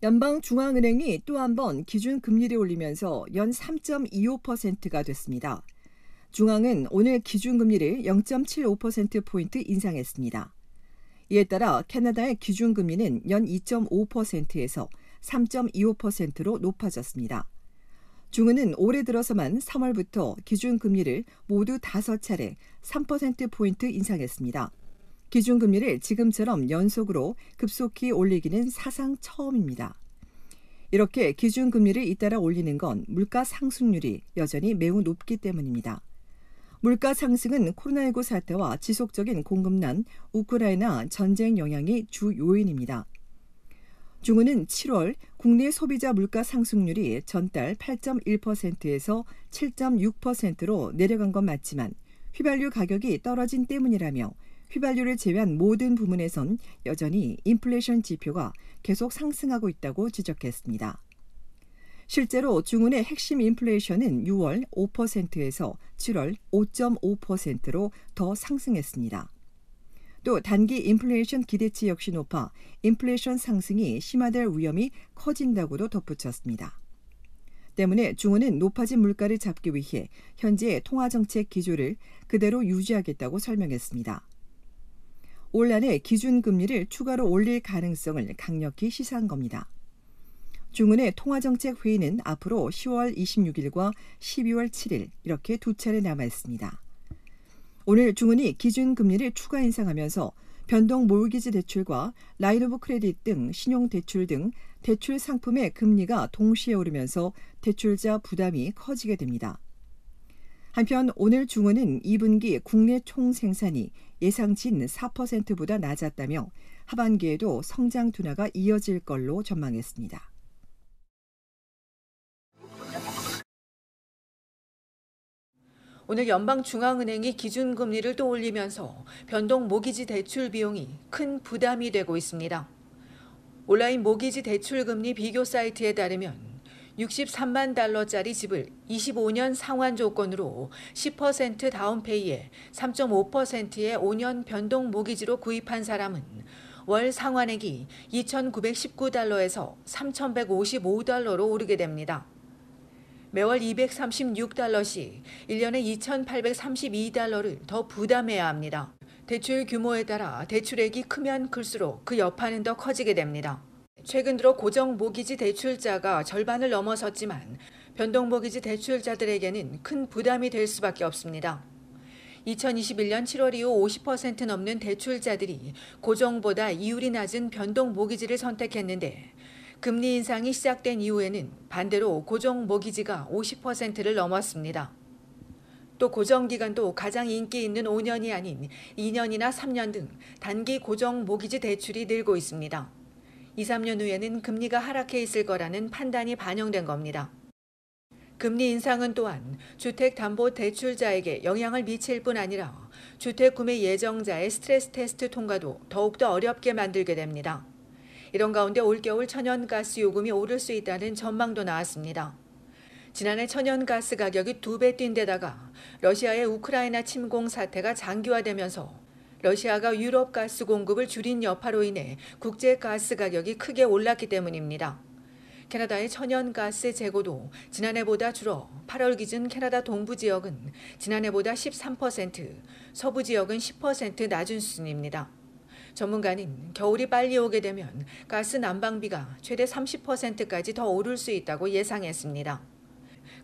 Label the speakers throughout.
Speaker 1: 연방중앙은행이 또 한 번 기준금리를 올리면서 연 3.25%가 됐습니다. 중앙은 오늘 기준금리를 0.75%포인트 인상했습니다. 이에 따라 캐나다의 기준금리는 연 2.5%에서 3.25%로 높아졌습니다. 중은은 올해 들어서만 3월부터 기준금리를 모두 5차례 3%포인트 인상했습니다. 기준금리를 지금처럼 연속으로 급속히 올리기는 사상 처음입니다. 이렇게 기준금리를 잇따라 올리는 건 물가 상승률이 여전히 매우 높기 때문입니다. 물가 상승은 코로나19 사태와 지속적인 공급난 우크라이나 전쟁 영향이 주 요인입니다. 중은은 7월 국내 소비자 물가 상승률이 전달 8.1%에서 7.6%로 내려간 건 맞지만 휘발유 가격이 떨어진 때문이라며 휘발유를 제외한 모든 부문에선 여전히 인플레이션 지표가 계속 상승하고 있다고 지적했습니다. 실제로 중은의 핵심 인플레이션은 6월 5%에서 7월 5.5%로 더 상승했습니다. 또 단기 인플레이션 기대치 역시 높아 인플레이션 상승이 심화될 위험이 커진다고도 덧붙였습니다. 때문에 중은은 높아진 물가를 잡기 위해 현재 통화정책 기조를 그대로 유지하겠다고 설명했습니다. 올 한해 기준금리를 추가로 올릴 가능성을 강력히 시사한 겁니다. 중은의 통화정책 회의는 앞으로 10월 26일과 12월 7일 이렇게 두 차례 남아 있습니다. 오늘 중은이 기준금리를 추가 인상하면서 변동 모기지 대출과 라인 오브 크레딧 등 신용대출 등 대출 상품의 금리가 동시에 오르면서 대출자 부담이 커지게 됩니다. 한편 오늘 중은은 2분기 국내 총생산이 예상치인 4%보다 낮았다며 하반기에도 성장 둔화가 이어질 걸로 전망했습니다.
Speaker 2: 오늘 연방중앙은행이 기준금리를 또 올리면서 변동 모기지 대출 비용이 큰 부담이 되고 있습니다. 온라인 모기지 대출 금리 비교 사이트에 따르면 63만 달러짜리 집을 25년 상환 조건으로 10% 다운페이에 3.5%의 5년 변동 모기지로 구입한 사람은 월 상환액이 2,919달러에서 3,155달러로 오르게 됩니다. 매월 236달러씩 1년에 2,832달러를 더 부담해야 합니다. 대출 규모에 따라 대출액이 크면 클수록 그 여파는 더 커지게 됩니다. 최근 들어 고정 모기지 대출자가 절반을 넘어섰지만 변동 모기지 대출자들에게는 큰 부담이 될 수밖에 없습니다. 2021년 7월 이후 50% 넘는 대출자들이 고정보다 이율이 낮은 변동 모기지를 선택했는데 금리 인상이 시작된 이후에는 반대로 고정 모기지가 50%를 넘었습니다. 또 고정기간도 가장 인기 있는 5년이 아닌 2년이나 3년 등 단기 고정 모기지 대출이 늘고 있습니다. 2, 3년 후에는 금리가 하락해 있을 거라는 판단이 반영된 겁니다. 금리 인상은 또한 주택담보대출자에게 영향을 미칠 뿐 아니라 주택구매 예정자의 스트레스 테스트 통과도 더욱더 어렵게 만들게 됩니다. 이런 가운데 올겨울 천연가스 요금이 오를 수 있다는 전망도 나왔습니다. 지난해 천연가스 가격이 2배 뛴 데다가 러시아의 우크라이나 침공 사태가 장기화되면서 러시아가 유럽 가스 공급을 줄인 여파로 인해 국제 가스 가격이 크게 올랐기 때문입니다. 캐나다의 천연가스 재고도 지난해보다 줄어 8월 기준 캐나다 동부 지역은 지난해보다 13%, 서부 지역은 10% 낮은 수준입니다. 전문가는 겨울이 빨리 오게 되면 가스 난방비가 최대 30%까지 더 오를 수 있다고 예상했습니다.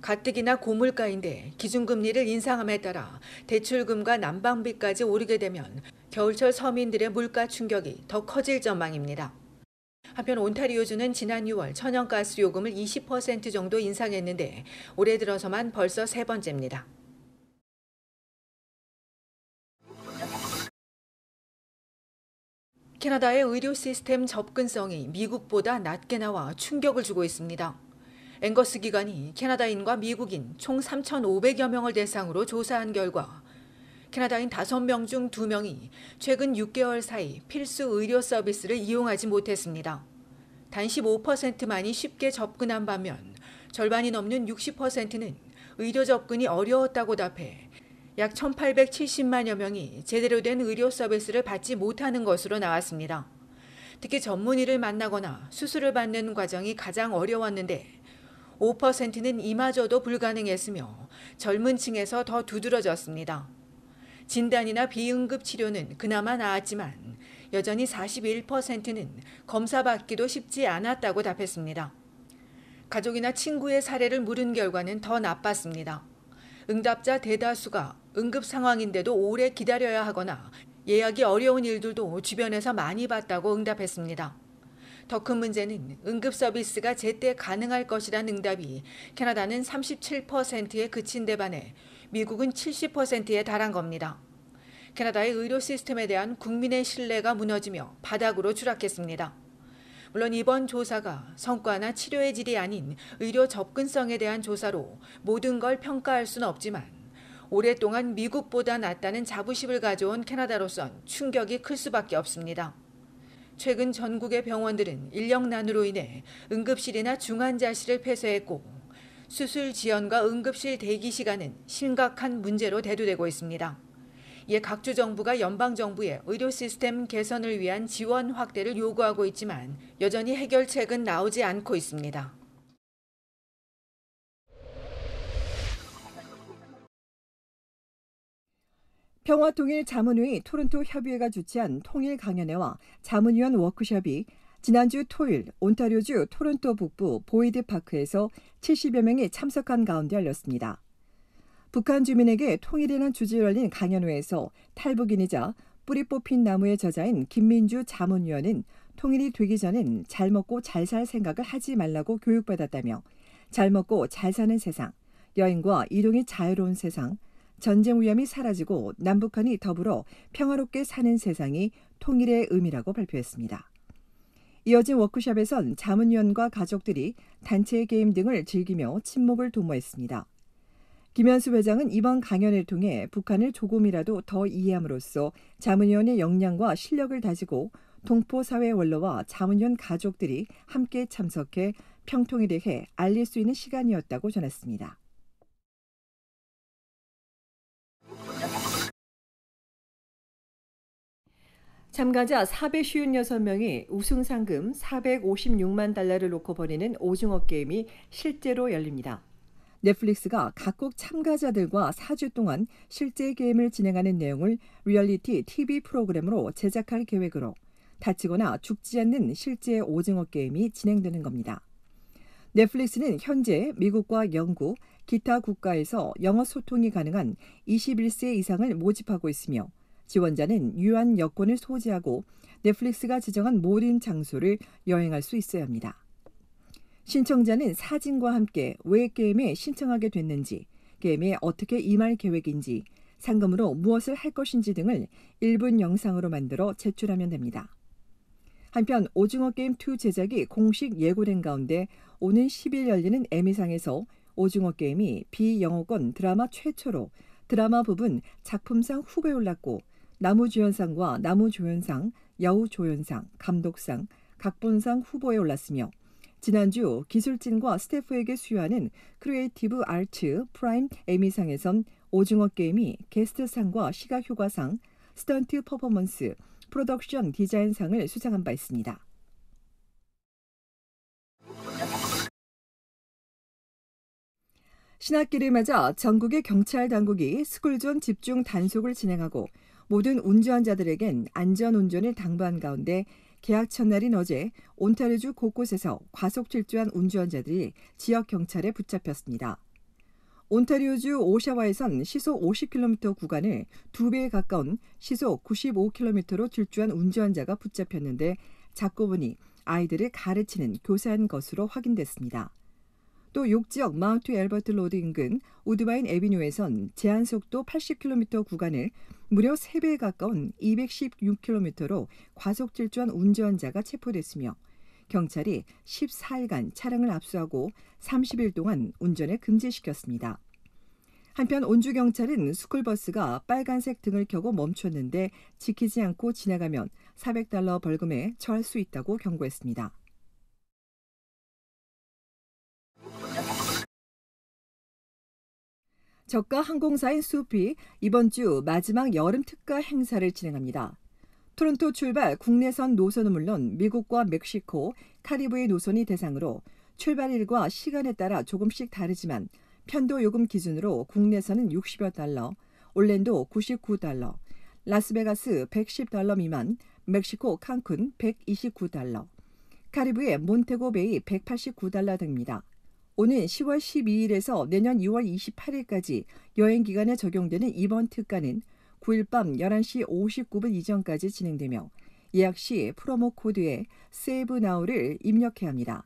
Speaker 2: 가뜩이나 고물가인데 기준금리를 인상함에 따라 대출금과 난방비까지 오르게 되면 겨울철 서민들의 물가 충격이 더 커질 전망입니다. 한편 온타리오주는 지난 6월 천연가스 요금을 20% 정도 인상했는데 올해 들어서만 벌써 세 번째입니다. 캐나다의 의료 시스템 접근성이 미국보다 낮게 나와 충격을 주고 있습니다. 앵거스 기관이 캐나다인과 미국인 총 3,500여 명을 대상으로 조사한 결과 캐나다인 5명 중 2명이 최근 6개월 사이 필수 의료 서비스를 이용하지 못했습니다. 단 15%만이 쉽게 접근한 반면 절반이 넘는 60%는 의료 접근이 어려웠다고 답해 약 1,870만여 명이 제대로 된 의료 서비스를 받지 못하는 것으로 나왔습니다. 특히 전문의를 만나거나 수술을 받는 과정이 가장 어려웠는데 5%는 이마저도 불가능했으며 젊은 층에서 더 두드러졌습니다. 진단이나 비응급 치료는 그나마 나았지만 여전히 41%는 검사받기도 쉽지 않았다고 답했습니다. 가족이나 친구의 사례를 물은 결과는 더 나빴습니다. 응답자 대다수가 응급 상황인데도 오래 기다려야 하거나 예약이 어려운 일들도 주변에서 많이 봤다고 응답했습니다. 더 큰 문제는 응급 서비스가 제때 가능할 것이란 응답이 캐나다는 37%에 그친 데 반해 미국은 70%에 달한 겁니다. 캐나다의 의료 시스템에 대한 국민의 신뢰가 무너지며 바닥으로 추락했습니다. 물론 이번 조사가 성과나 치료의 질이 아닌 의료 접근성에 대한 조사로 모든 걸 평가할 수는 없지만 오랫동안 미국보다 낫다는 자부심을 가져온 캐나다로선 충격이 클 수밖에 없습니다. 최근 전국의 병원들은 인력난으로 인해 응급실이나 중환자실을 폐쇄했고 수술 지연과 응급실 대기 시간은 심각한 문제로 대두되고 있습니다. 이에 각주 정부가 연방정부에 의료 시스템 개선을 위한 지원 확대를 요구하고 있지만 여전히 해결책은 나오지 않고 있습니다.
Speaker 1: 평화통일자문회의 토론토 협의회가 주최한 통일강연회와 자문위원 워크숍이 지난주 토요일 온타리오주 토론토 북부 보이드파크에서 70여 명이 참석한 가운데 열렸습니다. 북한 주민에게 통일이라는 주제로 열린 강연회에서 탈북인이자 뿌리 뽑힌 나무의 저자인 김민주 자문위원은 통일이 되기 전엔 잘 먹고 잘 살 생각을 하지 말라고 교육받았다며 잘 먹고 잘 사는 세상, 여행과 이동이 자유로운 세상, 전쟁 위험이 사라지고 남북한이 더불어 평화롭게 사는 세상이 통일의 의미라고 발표했습니다. 이어진 워크숍에선 자문위원과 가족들이 단체 게임 등을 즐기며 친목을 도모했습니다. 김현수 회장은 이번 강연을 통해 북한을 조금이라도 더 이해함으로써 자문위원의 역량과 실력을 다지고 동포사회 원로와 자문위원 가족들이 함께 참석해 평통에 대해 알릴 수 있는 시간이었다고 전했습니다. 참가자 456명이 우승 상금 456만 달러를 놓고 벌이는 오징어 게임이 실제로 열립니다. 넷플릭스가 각국 참가자들과 4주 동안 실제 게임을 진행하는 내용을 리얼리티 TV 프로그램으로 제작할 계획으로 다치거나 죽지 않는 실제 오징어 게임이 진행되는 겁니다. 넷플릭스는 현재 미국과 영국, 기타 국가에서 영어 소통이 가능한 21세 이상을 모집하고 있으며 지원자는 유효한 여권을 소지하고 넷플릭스가 지정한 모든 장소를 여행할 수 있어야 합니다. 신청자는 사진과 함께 왜 게임에 신청하게 됐는지, 게임에 어떻게 임할 계획인지, 상금으로 무엇을 할 것인지 등을 1분 영상으로 만들어 제출하면 됩니다. 한편 오징어 게임 2 제작이 공식 예고된 가운데 오는 10일 열리는 에미상에서 오징어 게임이 비영어권 드라마 최초로 드라마 부분 작품상 후보에 올랐고 나무주연상과 나무조연상, 여우조연상, 감독상, 각본상 후보에 올랐으며 지난주 기술진과 스태프에게 수여하는 크리에이티브 아트 프라임 에미상에선 오징어 게임이 게스트상과 시각효과상, 스턴트 퍼포먼스, 프로덕션 디자인상을 수상한 바 있습니다. 신학기를 맞아 전국의 경찰 당국이 스쿨존 집중 단속을 진행하고 모든 운전자들에겐 안전운전을 당부한 가운데 개학 첫날인 어제 온타리오주 곳곳에서 과속 질주한 운전자들이 지역 경찰에 붙잡혔습니다. 온타리오주 오샤와에선 시속 50km 구간을 2배에 가까운 시속 95km로 질주한 운전자가 붙잡혔는데 잡고 보니 아이들을 가르치는 교사인 것으로 확인됐습니다. 또 욕지역 마운트 엘버트 로드 인근 우드바인 애비뉴에선 제한속도 80km 구간을 무려 3배에 가까운 216km로 과속 질주한 운전자가 체포됐으며 경찰이 14일간 차량을 압수하고 30일 동안 운전을 금지시켰습니다. 한편 온주경찰은 스쿨버스가 빨간색 등을 켜고 멈췄는데 지키지 않고 지나가면 $400 벌금에 처할 수 있다고 경고했습니다. 저가 항공사인 수피 이번 주 마지막 여름 특가 행사를 진행합니다. 토론토 출발 국내선 노선은 물론 미국과 멕시코, 카리브해 노선이 대상으로 출발일과 시간에 따라 조금씩 다르지만 편도 요금 기준으로 국내선은 60여 달러, 올랜도 99달러, 라스베가스 110달러 미만, 멕시코 칸쿤 129달러, 카리브해 몬테고베이 189달러 등입니다. 오는 10월 12일에서 내년 2월 28일까지 여행기간에 적용되는 이번 특가는 9일 밤 11시 59분 이전까지 진행되며 예약 시 프로모 코드에 Save Now를 입력해야 합니다.